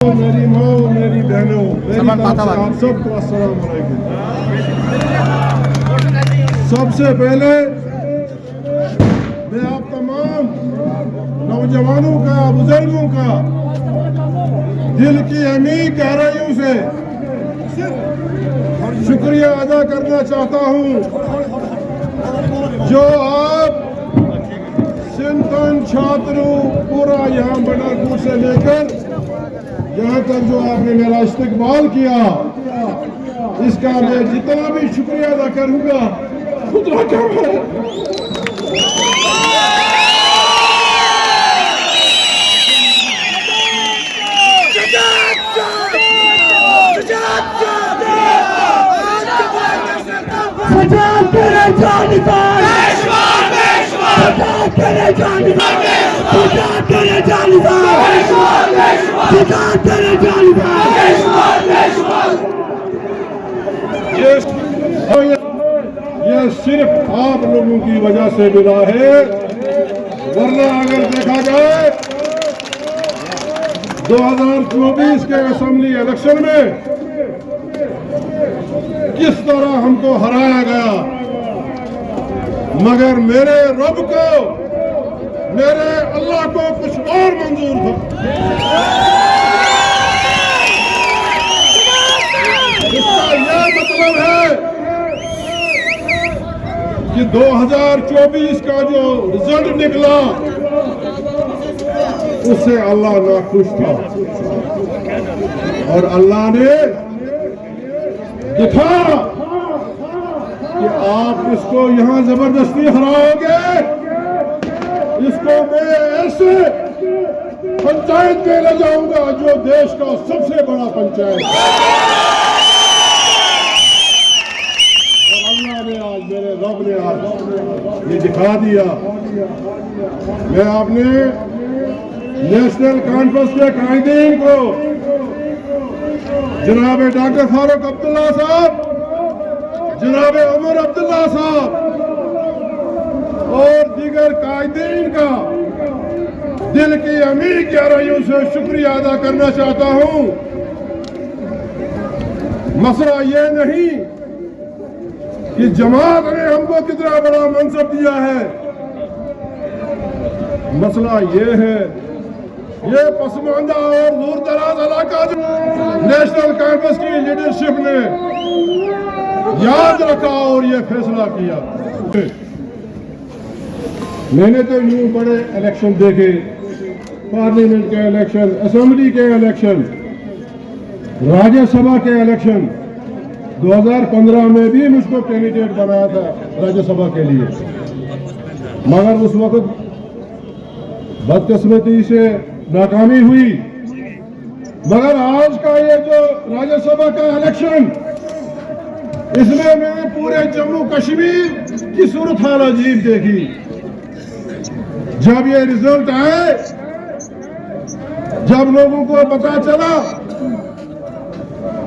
मेरी माँ मेरी बहनों, मेरी तरफ से आप सबको अस्सलाम वालेकुम। सबसे पहले मैं आप तमाम नौजवानों का, बुजुर्गों का दिल की अमीर गहराइयों से शुक्रिया अदा करना चाहता हूँ, जो आप सिंधन छात्रों पूरा यहाँ बनारपुर से लेकर यहाँ तक जो आपने मेरा इस्तकबाल किया, इसका मैं जितना भी शुक्रिया अदा करूंगा उतना कम है। ये सिर्फ आप लोगों की वजह से मिला है, वरना अगर देखा जाए 2024 के असेंबली इलेक्शन में किस तरह हमको हराया गया, मगर मेरे रब को, मेरे अल्लाह को कुछ और मंजूर था। इसका यह मतलब है कि 2024 का जो रिजल्ट निकला उससे अल्लाह नाखुश था, और अल्लाह ने दिखा कि आप इसको यहां जबरदस्ती हराओगे, इसको मैं ऐसे पंचायत में ले जाऊंगा जो देश का सबसे बड़ा पंचायत है। और अल्लाह ने आज, मेरे रब ने आज ये दिखा दिया। मैं आपने नेशनल कॉन्फ्रेंस के कायदीन को, जनाब डॉक्टर फारूक अब्दुल्ला साहब, जनाब उमर अब्दुल्ला साहब और दीगर कायदीन का दिल की अमीर गहराइयों से शुक्रिया अदा करना चाहता हूं। मसला ये नहीं कि जमात ने हमको कितना बड़ा मनसब दिया है, मसला ये है, ये पसमानदा और दूर दराज इलाका जो नेशनल कांग्रेस की लीडरशिप ने याद रखा और ये फैसला किया। मैंने तो यूं बड़े इलेक्शन देखे, पार्लियामेंट के इलेक्शन, असेंबली के इलेक्शन, राज्यसभा के इलेक्शन। 2015 में भी मुझको कैंडिडेट बनाया था राज्यसभा के लिए, मगर उस वक्त बदकिस्मती से नाकामी हुई। मगर आज का ये जो राज्यसभा का इलेक्शन, इसमें मैंने पूरे जम्मू कश्मीर की सूरत हाल अजीब देखी। जब ये रिजल्ट आए, जब लोगों को पता चला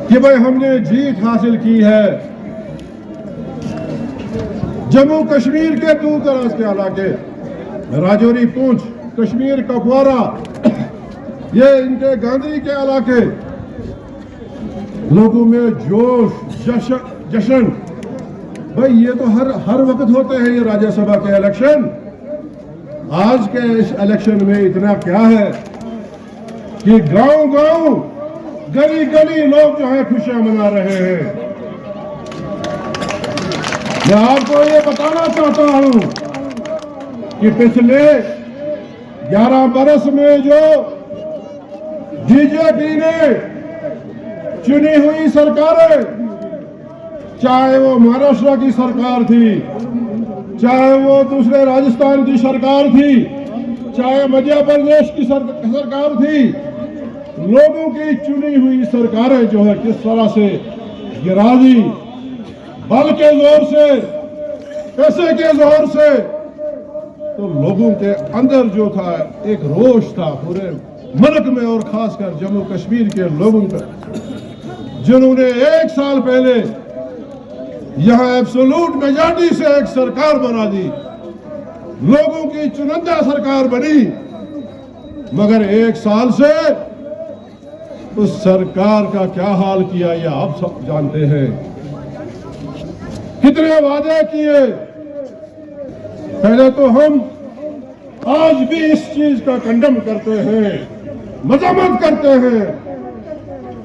कि भाई हमने जीत हासिल की है, जम्मू कश्मीर के दूर दराज के इलाके, राजौरी, पुंछ, कश्मीर, कुपवारा, ये इनके गांधी के इलाके, लोगों में जोश, जश्न। भाई ये तो हर वक्त होते हैं ये राज्यसभा के इलेक्शन। आज के इस इलेक्शन में इतना क्या है कि गांव-गांव, गली-गली लोग जो है खुशियां मना रहे हैं। मैं आपको ये बताना चाहता हूं कि पिछले 11 बरस में जो बीजेपी ने चुनी हुई सरकारें, चाहे वो महाराष्ट्र की सरकार थी, चाहे वो दूसरे राजस्थान की सरकार थी, चाहे मध्य प्रदेश की सरकार थी, लोगों की चुनी हुई सरकारें जो है किस तरह से गिरा दी, बल के जोर से, पैसे के जोर से। तो लोगों के अंदर जो था एक रोष था पूरे मुल्क में, और खासकर जम्मू कश्मीर के लोगों का, जिन्होंने 1 साल पहले यहां एब्सोल्यूट मेजॉरिटी से एक सरकार बना दी, लोगों की चुनिंदा सरकार बनी, मगर 1 साल से उस सरकार का क्या हाल किया ये आप सब जानते हैं। कितने वादे किए। पहले तो हम आज भी इस चीज का कंडम करते हैं, मजम्मत करते हैं,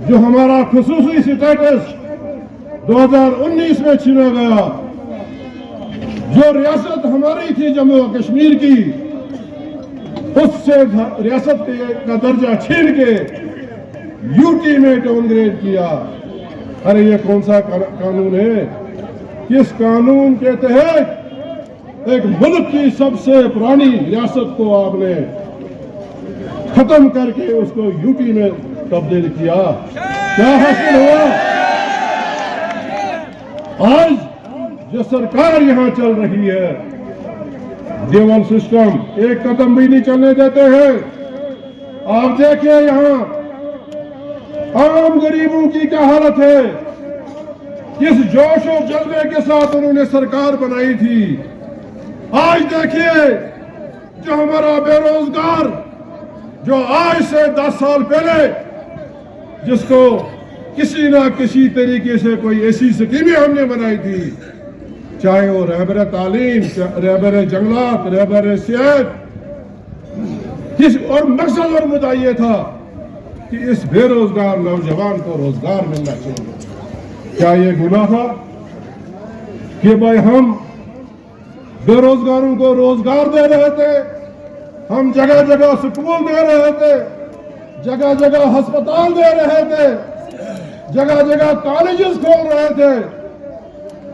जो हमारा खुसूसी स्टेटस 2019 में छीना गया, जो रियासत हमारी थी जम्मू और कश्मीर की, उससे रियासत का दर्जा छीन के यूटी में डाउनग्रेड किया। अरे ये कौन सा कानून है? किस कानून के तहत एक मुल्क की सबसे पुरानी रियासत को आपने खत्म करके उसको यूटी में तब्दील किया? क्या हासिल हुआ? आज जो सरकार यहां चल रही है, ड्यूअल सिस्टम, एक कदम भी नहीं चलने देते हैं। आप देखिए यहां आम गरीबों की क्या हालत है। किस जोश और जज्बे के साथ उन्होंने सरकार बनाई थी। आज देखिए जो हमारा बेरोजगार, जो आज से 10 साल पहले जिसको किसी ना किसी तरीके से कोई ऐसी स्कीमें हमने बनाई थी, चाहे वो रहबर तालीम, रहबर जंगलात, रहबर सेहत, किस और मकसद और मुद्दा ये था कि इस बेरोजगार नौजवान को रोजगार मिलना चाहिए। क्या ये गुनाह था कि भाई हम बेरोजगारों को रोजगार दे रहे थे, हम जगह जगह स्कूल दे रहे थे, जगह जगह अस्पताल दे रहे थे, जगह जगह कॉलेजेस खोल रहे थे,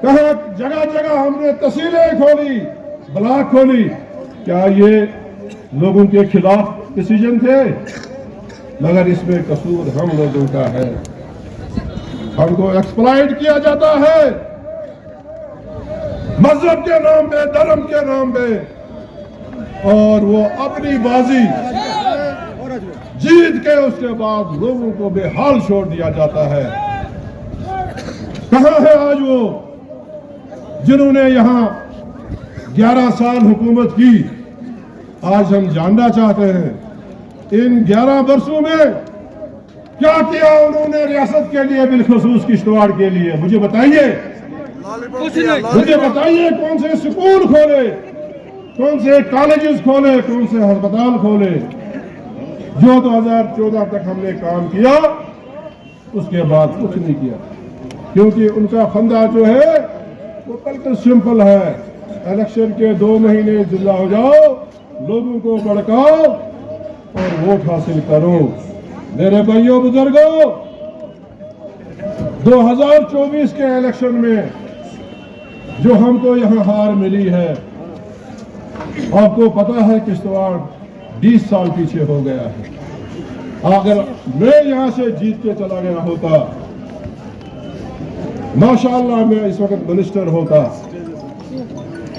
कहा जगह जगह हमने तहसीलें खोली, ब्लॉक खोली। क्या ये लोगों के खिलाफ डिसीजन थे? मगर इसमें कसूर हम लोगों का है। हमको एक्सप्लॉइट किया जाता है मजहब के नाम पे, धर्म के नाम पे, और वो अपनी बाजी जीत के उसके बाद लोगों को बेहाल छोड़ दिया जाता है। कहां है आज वो जिन्होंने यहां 11 साल हुकूमत की? आज हम जानना चाहते हैं इन 11 वर्षों में क्या किया उन्होंने रियासत के लिए, बिलखसूस किश्तवाड़ के लिए। मुझे बताइए, मुझे बताइए कौन से स्कूल खोले, कौन से कॉलेजेस खोले, कौन से अस्पताल खोले। जो 2014 तक हमने काम किया उसके बाद कुछ नहीं किया, क्योंकि उनका फंदा जो है वो बिल्कुल सिंपल है। इलेक्शन के 2 महीने जिला हो जाओ, लोगों को भड़काओ और वोट हासिल करो। मेरे भाइयों बुजुर्गों, 2024 के इलेक्शन में जो हमको यहां हार मिली है, आपको पता है किश्तवाड़ 20 साल पीछे हो गया है। अगर मैं यहां से जीत के चला गया होता, माशाअल्लाह मैं इस वक्त मिनिस्टर होता।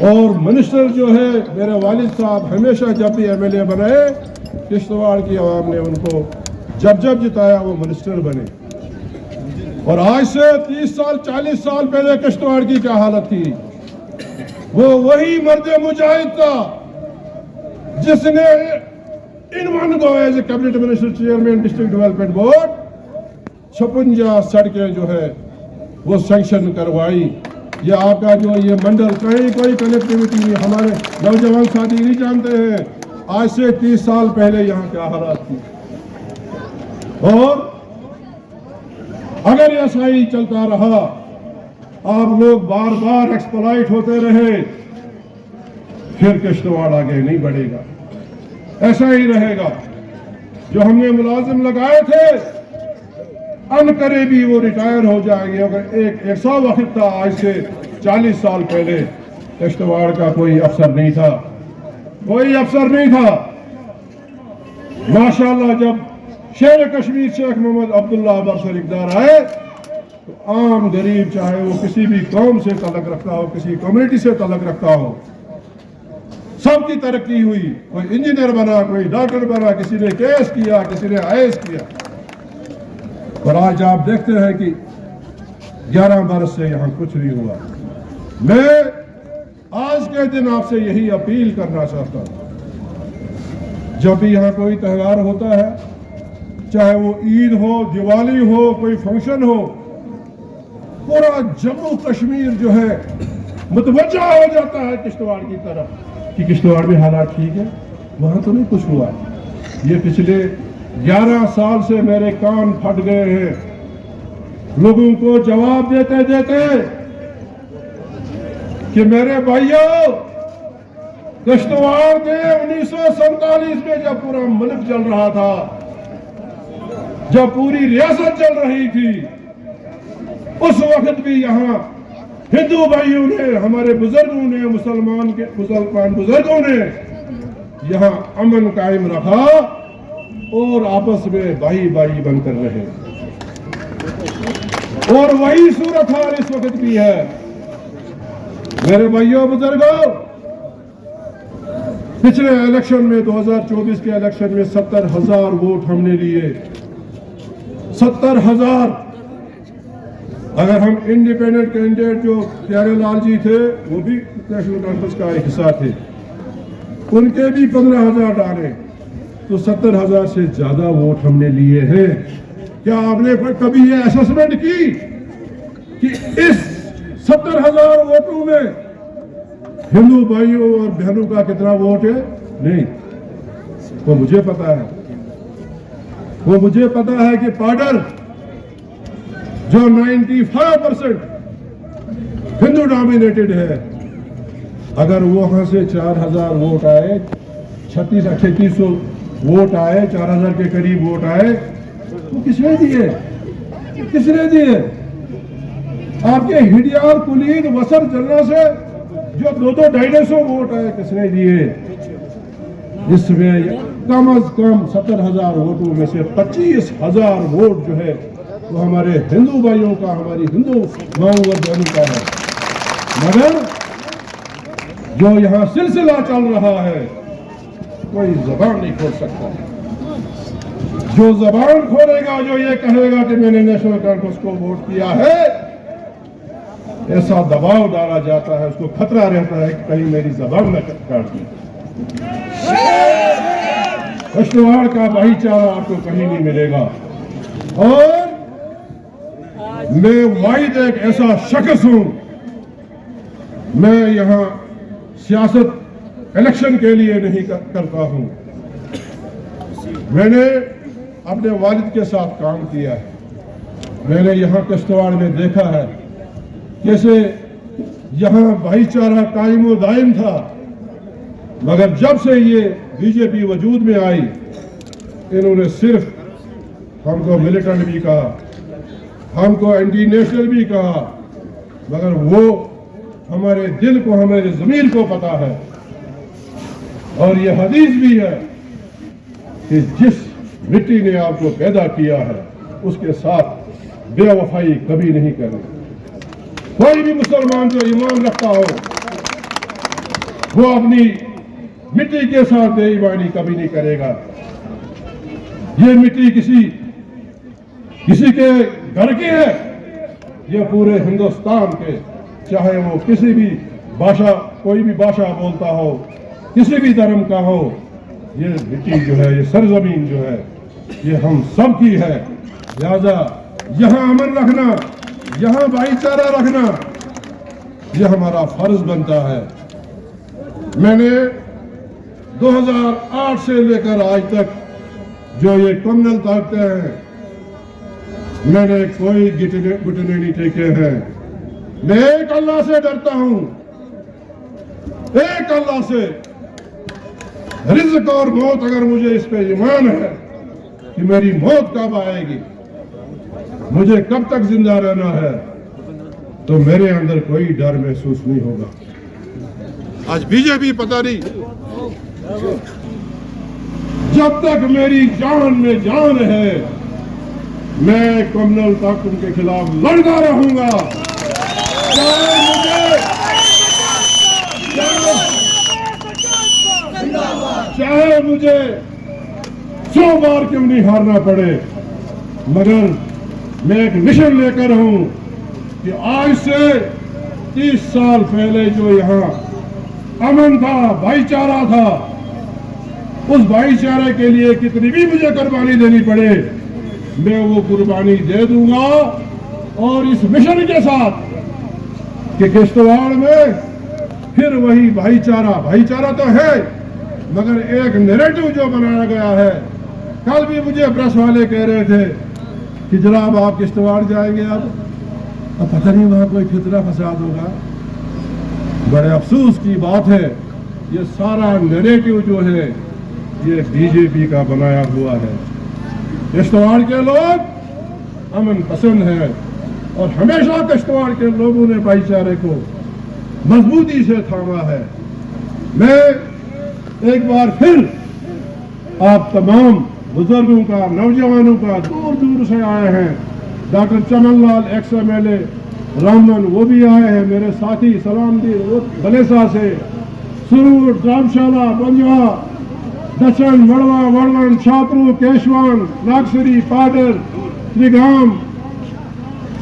और मिनिस्टर जो है मेरे वालिद साहब हमेशा जब भी एमएलए बने, किश्तवाड़ की आवाम ने उनको जब जब जिताया वो मिनिस्टर बने। और आज से 30 साल 40 साल पहले किश्तवाड़ की क्या हालत थी? वो वही मर्द मुजाहिद था जिसने इन वन को as a cabinet minister, chairman district development board 56 सड़कें जो है वो सैंक्शन करवाई। ये आपका जो ये मंडल कहीं कोई कनेक्टिविटी नहीं, हमारे नौजवान साथी नहीं जानते हैं आज से 30 साल पहले यहाँ क्या हालात थी। और अगर ऐसा ही चलता रहा, आप लोग बार बार एक्सप्लॉइट होते रहे, फिर किश्तवाड़ आगे नहीं बढ़ेगा, ऐसा ही रहेगा। जो हमने मुलाजिम लगाए थे अनकरीबी वो रिटायर हो जाएंगे। अगर एक ऐसा वक्त था आज से 40 साल पहले किश्तवाड़ का कोई अफसर नहीं था, कोई अफसर नहीं था। माशाअल्लाह जब शेर कश्मीर शेख मोहम्मद अब्दुल्ला अबर इक़्तिदार आए तो आम गरीब, चाहे वो किसी भी कौम से तल्लुक़ रखता हो, किसी कम्युनिटी से तल्लुक़ रखता हो, सबकी तरक्की हुई। कोई इंजीनियर बना, कोई डॉक्टर बना, किसी ने केएस किया, किसी ने आईएएस किया। और आज आप देखते हैं कि 11 बरस से यहां कुछ नहीं हुआ। मैं आज के दिन आपसे यही अपील करना चाहता हूं, जब भी यहां कोई त्यौहार होता है, चाहे वो ईद हो, दिवाली हो, कोई फंक्शन हो, पूरा जम्मू कश्मीर जो है मुतवज्जा हो जाता है किश्तवाड़ की तरफ कि किश्तवाड़ में हालात ठीक है। वहां तो नहीं कुछ हुआ। ये पिछले 11 साल से मेरे कान फट गए हैं लोगों को जवाब देते देते कि मेरे भाइयों, किश्तवाड़ में 1947 में जब पूरा मुल्क चल रहा था, जब पूरी रियासत चल रही थी, उस वक्त भी यहाँ हिंदू भाइयों ने, हमारे बुजुर्गों ने, मुसलमान बुजुर्गों ने यहाँ अमन कायम रखा और आपस में भाई भाई बनकर रहे। और वही सूरत हाल इस वक्त भी है। मेरे भाइयों बुजुर्गों, पिछले इलेक्शन में 2024 के इलेक्शन में 70,000 वोट हमने लिए। 70,000। अगर हम इंडिपेंडेंट कैंडिडेट जो प्यारे लाल जी थे, वो भी नेशनल कॉन्फ्रेंस का एक हिस्सा थे, उनके भी 15,000 डाले, तो 70,000 से ज्यादा वोट हमने लिए हैं। क्या आपने कभी ये असेसमेंट की कि इस 70,000 वोटों में हिंदू भाइयों और बहनों का कितना वोट है? नहीं। वो मुझे पता है, वो मुझे पता है कि पाडर जो 95% हिंदू डोमिनेटेड है, अगर वहां से 4,000 वोट आए, 3600 वोट आए, 4,000 के करीब वोट आए, तो किसने दिए? किसने दिए? आपके हिडियार, कुलीन, वसर, जलना से जो 200-250 वोट आए, किसने दिए? इसमें कम अज कम 70,000 वोटों में से 25,000 वोट जो है वो हमारे हिंदू भाइयों का, हमारी हिंदू माओ और बहनों का है। मगर जो यहाँ सिलसिला चल रहा है, कोई जबान नहीं खोल सकता। जो जबान खोलेगा, जो ये कहेगा कि मैंने नेशनल कॉन्फ्रेंस को वोट किया है, ऐसा दबाव डाला जाता है, उसको खतरा रहता है कि कहीं मेरी जबान न काट दी। किश्तवाड़ का भाईचारा आपको कहीं नहीं मिलेगा। और मैं वाहिद एक ऐसा शख्स हूं, मैं यहां सियासत इलेक्शन के लिए नहीं करता हूं। मैंने अपने वालिद के साथ काम किया है। मैंने यहां किश्तवाड़ में देखा है कैसे यहां भाईचारा कायम व दायम था। मगर जब से ये बीजेपी वजूद में आई, इन्होंने सिर्फ हमको मिलिटेंट भी कहा, हमको एंटी नेशनल भी कहा, मगर वो हमारे दिल को, हमारे ज़मीर को पता है। और ये हदीस भी है कि जिस मिट्टी ने आपको पैदा किया है, उसके साथ बेवफाई कभी नहीं करनी। कोई भी मुसलमान जो ईमान रखता हो, वो अपनी मिट्टी के साथ बेईमानी कभी नहीं करेगा। ये मिट्टी किसी के घर की है, ये पूरे हिंदुस्तान के, चाहे वो किसी भी भाषा, कोई भी भाषा बोलता हो, किसी भी धर्म का हो, ये मिट्टी जो है, ये सरजमीन जो है, ये हम सब की है। लिहाजा यहाँ अमन रखना, यहाँ भाईचारा रखना, ये हमारा फर्ज बनता है। मैंने 2008 से लेकर आज तक जो ये कम्युनल ताकतें हैं, मैंने कोई घुटने नहीं टेके हैं। मैं एक अल्लाह से डरता हूं, एक अल्लाह से। रिज़्क़ और मौत, अगर मुझे इस पे ईमान है कि मेरी मौत कब आएगी, मुझे कब तक जिंदा रहना है, तो मेरे अंदर कोई डर महसूस नहीं होगा। आज बीजेपी पता नहीं, जब तक मेरी जान में जान है, मैं कम्युनल ताकतों के खिलाफ लड़ता रहूंगा। चाहे मुझे 100 बार क्यों नहीं हारना पड़े, मगर मैं एक मिशन लेकर हूं कि आज से 30 साल पहले जो यहाँ अमन था, भाईचारा था, उस भाईचारे के लिए कितनी भी मुझे कुर्बानी देनी पड़े, मैं वो कुर्बानी दे दूंगा। और इस मिशन के साथ कि किश्तवाड़ में फिर वही भाईचारा तो है, मगर एक नैरेटिव जो बनाया गया है। कल भी मुझे प्रेस वाले कह रहे थे कि जनाब आप किश्तवाड़ जाएंगे, अब पता नहीं वहां कोई फितना फसाद होगा। बड़े अफसोस की बात है, ये सारा नैरेटिव जो है ये बीजेपी का बनाया हुआ है। किश्तवाड़ के लोग अमन पसंद हैं और हमेशा किश्तवाड़ के लोगों ने भाईचारे को मजबूती से थामा है। मैं एक बार फिर आप तमाम बुजुर्गों का, नौजवानों का, दूर दूर से आए हैं, डॉक्टर चमन लाल XMLA रामन वो भी आए हैं, मेरे साथी सलामदीन वो बलेसा से, सुरूर, धर्मशाला, पंजवा, दचन, मड़वा, वड़वन, छापरू, केशवान, नागसरी, पाडर, त्रिगाम,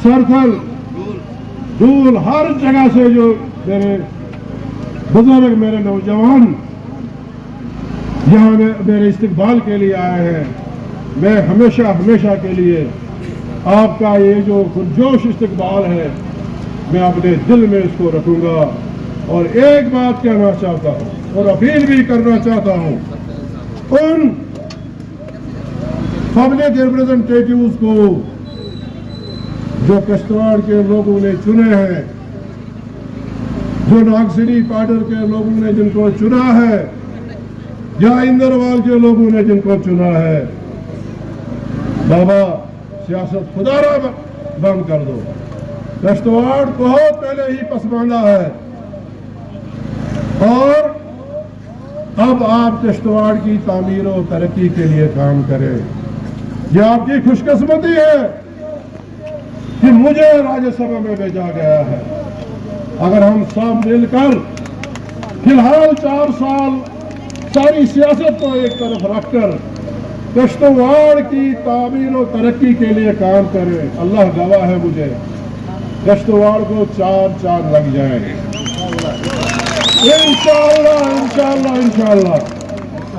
सरथल, दूल, हर जगह से जो मेरे बुजुर्ग, मेरे नौजवान यहाँ मेरे इस्तकबाल के लिए आए हैं। मैं हमेशा के लिए आपका ये जो पुरजोश इस्तकबाल है, मैं अपने दिल में इसको रखूंगा। और एक बात कहना चाहता हूँ और अपील भी करना चाहता हूँ उन पब्लिक रिप्रेजेंटेटिव्स को जो किश्तवाड़ के लोगों ने चुने हैं, जो नागसिरी पाडर के लोगों ने जिनको चुना है, या इंदरवाल के लोगों ने जिनको चुना है, बाबा सियासत खुदारा बंद कर दो। किश्तवाड़ बहुत पहले ही पसमानदा है और अब आप किश्तवाड़ की तामीर और तरक्की के लिए काम करें। यह आपकी खुशकिस्मती है कि मुझे राज्यसभा में भेजा गया है। अगर हम सब मिलकर फिलहाल 4 साल सारी सियासत को एक तरफ रखकर किश्तवाड़ की तामीर और तरक्की के लिए काम करें, अल्लाह गवाह है मुझे किश्तवाड़ को 4 चांद लग जाएंगे इंशाअल्लाह।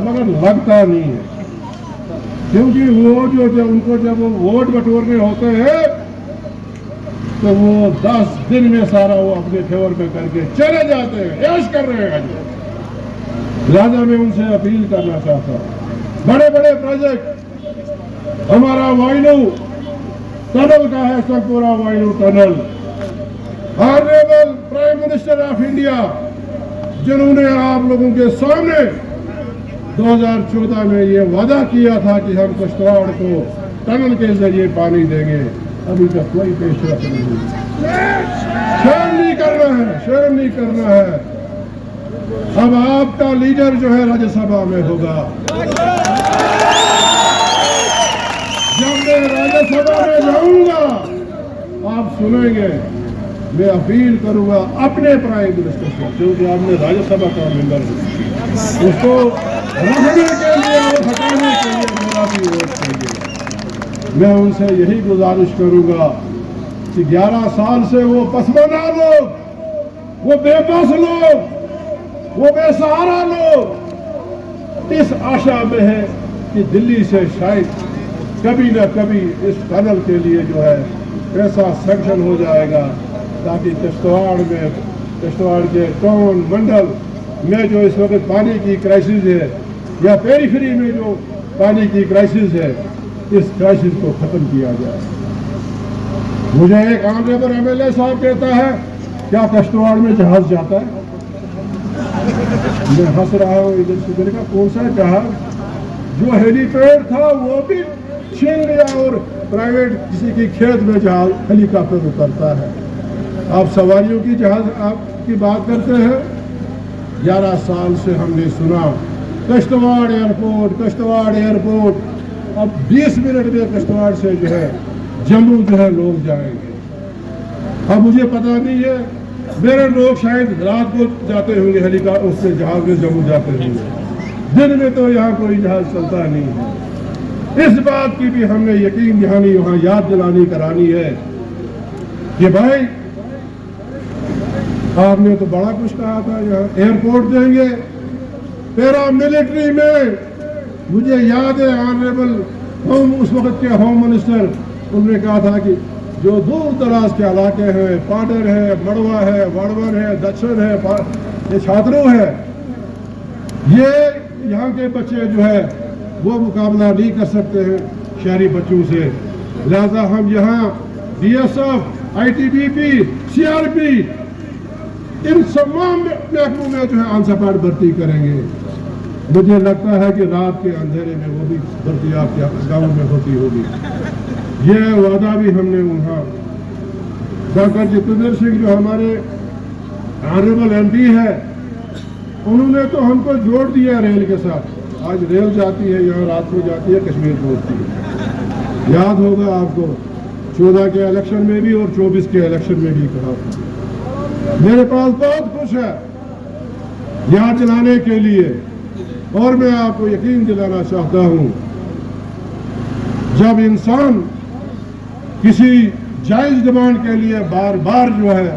मगर लगता नहीं है, क्योंकि वो जो उनको जब वो वोट बटोरने होते हैं तो वो 10 दिन में सारा वो अपने फेवर में करके चले जाते हैं, ऐश कर रहे हैं। लिहाजा मैं उनसे अपील करना चाहता हूँ, बड़े बड़े प्रोजेक्ट, हमारा वाइनू टनल का है, Sangpora Vainu tunnel, honourable prime minister of India जिन्होंने आप लोगों के सामने 2014 में ये वादा किया था कि हम किश्तवाड़ को टनल के जरिए पानी देंगे, अभी तक कोई पेशरफ नहीं हुई। शर्म नहीं करना है। अब आपका लीडर जो है राज्यसभा में होगा। जब मैं राज्यसभा में जाऊंगा आप सुनेंगे, मैं अपील करूंगा अपने प्राइम मिनिस्टर से, क्योंकि आपने राज्यसभा का मेंबर उसको रखने के लिए और हटाने के लिए मेरा भी वोट चाहिए। मैं उनसे यही गुजारिश करूंगा कि 11 साल से वो पसमानदा लोग, वो बेबस लोग, वो बेसहारा लोग इस आशा में है कि दिल्ली से शायद कभी न कभी इस टनल के लिए जो है पैसा सैंक्शन हो जाएगा, ताकि किश्तवाड़ के टाउन मंडल में जो इस वक्त पानी की क्राइसिस है या पेरीफेरी में जो पानी की क्राइसिस है, इस क्राइसिस को खत्म किया जाए। मुझे एक ऑनरेबल MLA साहब कहता है क्या किश्तवाड़ में जहाज जाता है? मैं हंस रहा हूँ इधर से, मैंने कहा कौन सा जहाज? जो हेलीपैड था वो भी छीन लिया और प्राइवेट किसी की खेत में जहाज हेलीकॉप्टर उतरता है। आप सवारियों की जहाज आपकी बात करते हैं। 11 साल से हमने सुना किश्तवाड़ एयरपोर्ट, अब 20 मिनट में किश्तवाड़ से जो है जम्मू जो है लोग जाएंगे। अब मुझे पता नहीं है, मेरे लोग शायद रात को जाते होंगे हेलीकॉप्टर, उससे जहाज में जम्मू जाते होंगे, दिन में तो यहाँ कोई जहाज चलता नहीं है। इस बात की भी हमने यकीन दहानी वहाँ याद दिलानी करानी है कि भाई आपने तो बड़ा कुछ कहा था, यहाँ एयरपोर्ट देंगे। पैरामिलिट्री में मुझे याद है ऑनरेबल हम उस वक्त के होम मिनिस्टर, उन्होंने कहा था कि जो दूर दराज के इलाके हैं, पाडर है, मड़वा है, वड़वन है, दक्षिण है, ये छात्रों है, ये यहाँ के बच्चे जो है वो मुकाबला नहीं कर सकते हैं शहरी बच्चों से। लिहाजा हम यहाँ BSF, ITBP, CRP इन तमाम महकमों में जो है अनसपाट भर्ती करेंगे। मुझे लगता है कि रात के अंधेरे में वो भी भर्ती आपके गाँव में होती होगी। ये वादा भी हमने वहाँ डॉक्टर जितेंद्र सिंह जो हमारे ऑनरेबल MP है, उन्होंने तो हमको जोड़ दिया रेल के साथ। आज रेल जाती है यहाँ, रात को जाती है, कश्मीर पहुँचती है। याद होगा आपको 14 के इलेक्शन में भी और 24 के इलेक्शन में भी कहा था। मेरे पास बहुत कुछ है यहाँ चलाने के लिए, और मैं आपको यकीन दिलाना चाहता हूँ, जब इंसान किसी जायज डिमांड के लिए बार बार जो है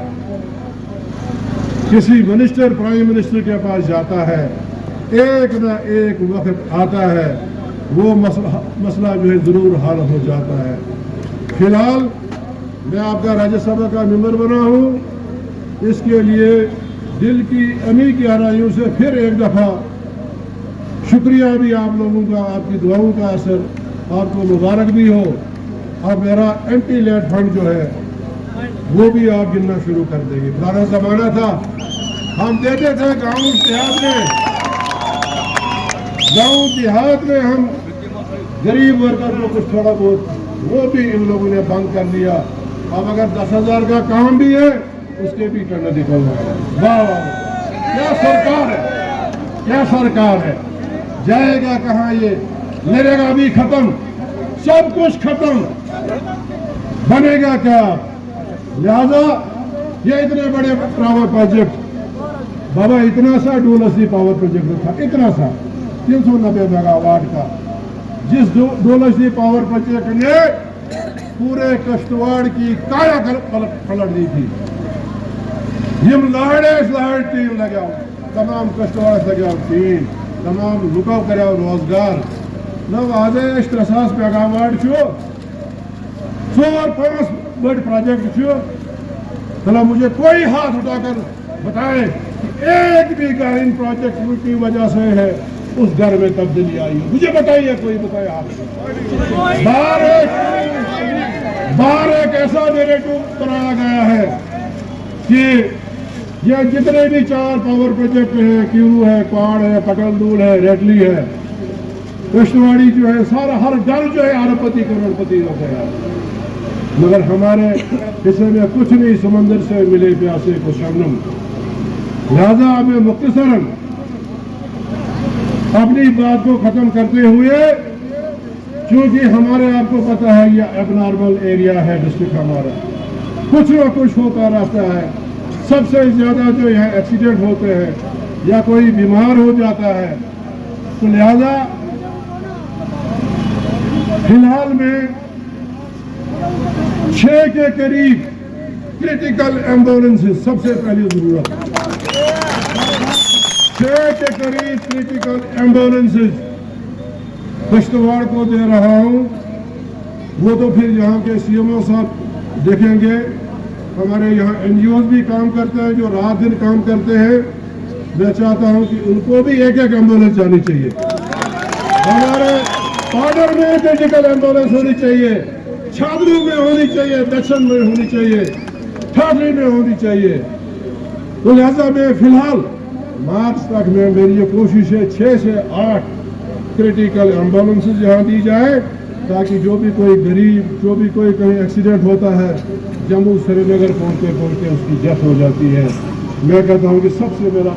किसी मिनिस्टर, प्राइम मिनिस्टर के पास जाता है, एक न एक वक्त आता है वो मसला जो है जरूर हल हो जाता है। फिलहाल मैं आपका राज्यसभा का मेंबर बना हूँ, इसके लिए दिल की अमी गहराइयों से फिर एक दफ़ा शुक्रिया भी आप लोगों का, आपकी दुआओं का असर, आपको मुबारक भी हो। अब मेरा एंटी लेट फंड जो है वो भी आप गिनना शुरू कर देंगे। पुराना जमाना था, हम देते थे गाँव देहात में हम गरीब वर्कर को कुछ थोड़ा बहुत, वो भी इन लोगों ने बंद कर दिया। अब अगर 10,000 का काम भी है उसके भी करना निकल रहा है। वाह वाह, क्या सरकार है, क्या सरकार है। जाएगा कहाँ ये, मरेगा भी खत्म, सब कुछ खत्म, बनेगा क्या। लिहाजा ये इतने बड़े पावर प्रोजेक्ट, बाबा इतना सा डोलसी पावर प्रोजेक्ट था, इतना सा 390 मेगावाट का, जिस डोलसी पावर प्रोजेक्ट ने पूरे कश्तवाड़ की काया पलट दी थी। यम लाड़ टीम लगा, तमाम कश्तवाड़ लगा टीम, तमाम लुकाव कर रोजगार नव आज 300 मेगावाट 4-5 बड़ प्रोजेक्ट। चलो मुझे कोई हाथ उठाकर बताए कि एक भी घर इन प्रोजेक्ट की वजह से है उस घर में तब्दीली आई है, मुझे बताइए, कोई बताए आप। बार एक ऐसा नैरेटिव बनाया गया है कि ये जितने भी 4 पावर प्रोजेक्ट हैं, क्यू है, क्वाड है, कटलदूल है, रेडली है, कृष्णवाड़ी जो है, सारा हर घर जो है अरबपति करोड़पति हो गया। मगर हमारे हिस्से में कुछ नहीं, समंदर से मिले प्यासे को शबनम। लिहाजा हमें मुख्तसरन अपनी बात को खत्म करते हुए, क्योंकि हमारे आपको पता है ये एबनॉर्मल एरिया है डिस्ट्रिक्ट हमारा, कुछ न कुछ होता रहता है। सबसे ज्यादा जो यहाँ एक्सीडेंट होते हैं या कोई बीमार हो जाता है, तो लिहाजा फिलहाल में 6 के करीब क्रिटिकल एम्बुलेंसेस सबसे पहली जरूरत, 6 के करीब क्रिटिकल एम्बुलेंसेस किश्तवाड़ को दे रहा हूं। वो तो फिर यहाँ के CMO साहब देखेंगे। हमारे यहाँ NGOs भी काम करते हैं जो रात दिन काम करते हैं। मैं चाहता हूं कि उनको भी एक एम्बुलेंस जानी चाहिए। हमारे बॉर्डर में क्रिटिकल एम्बुलेंस होनी चाहिए, छात्रों में होनी चाहिए, दक्षिण में होनी चाहिए, ठाकरे में होनी चाहिए। तो लिहाजा में फिलहाल मार्च तक में मेरी ये कोशिश है 6 से 8 क्रिटिकल एम्बुलेंसेज यहाँ दी जाए, ताकि जो भी कोई गरीब, जो भी कोई कहीं एक्सीडेंट होता है, जम्मू श्रीनगर पहुँचते उसकी डेथ हो जाती है। मैं कहता हूँ कि सबसे मेरा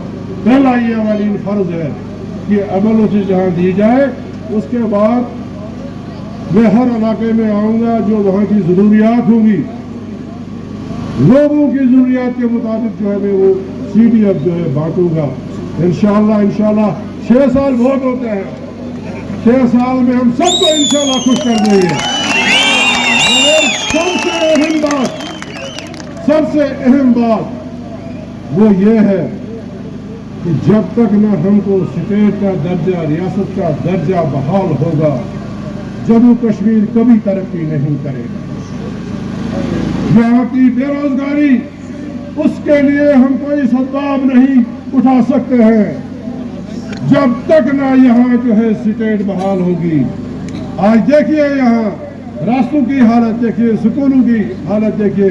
पहला ये वाली फर्ज है कि एम्बुलेंसेज यहाँ दी जाए। उसके बाद मैं हर इलाके में आऊँगा, जो वहाँ की ज़रूरियात होंगी, लोगों की ज़रूरियात के मुताबिक जो है मैं वो CDF जो है बांटूंगा। इंशाल्लाह 6 साल बहुत होते हैं, 6 साल में हम सबको इंशाल्लाह खुश कर देंगे। सबसे अहम बात वो ये है कि जब तक न हमको स्टेट का दर्जा, रियासत का दर्जा बहाल होगा, जम्मू कश्मीर कभी तरक्की नहीं करेगा। यहाँ की बेरोजगारी, उसके लिए हम कोई सद्भाव नहीं उठा सकते हैं जब तक ना यहाँ जो है स्टेट बहाल होगी। आज देखिए यहाँ रास्तों की हालत देखिए, स्कूलों की हालत देखिए,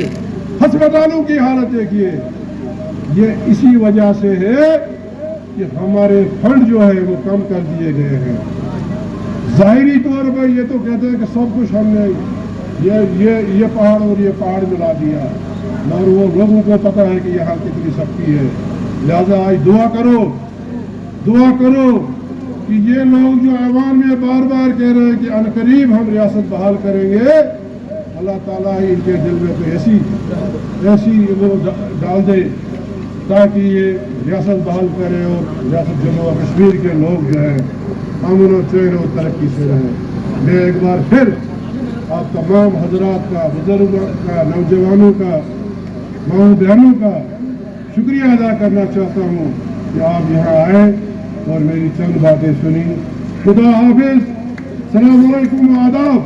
अस्पतालों की हालत देखिए। ये इसी वजह से है कि हमारे फंड जो है वो कम कर दिए गए हैं। जाहिरी तौर पर ये तो कहते हैं कि सब कुछ हमने ये पहाड़ और ये पहाड़ मिला दिया, मगर वो लोगों को पता है कि यहाँ कितनी शक्ति है। लिहाजा आज दुआ करो कि ये लोग जो ऐवान में बार बार कह रहे हैं कि अनकरीब हम रियासत बहाल करेंगे, अल्लाह ताला ही इनके दिल में तो ऐसी वो डाल दे ताकि ये रियासत बहाल करें और रियासत जम्मू और कश्मीर के लोग जो है अमन और चैन और तरक्की से रहें। मैं एक बार फिर आप तमाम हजरात का, बुजुर्गों का, नौजवानों का, माओ बहनों का शुक्रिया अदा करना चाहता हूँ कि आप यहाँ आए और मेरी चंद बातें सुनी। खुदा हाफिज, सलाम अलैकुम, आदाब।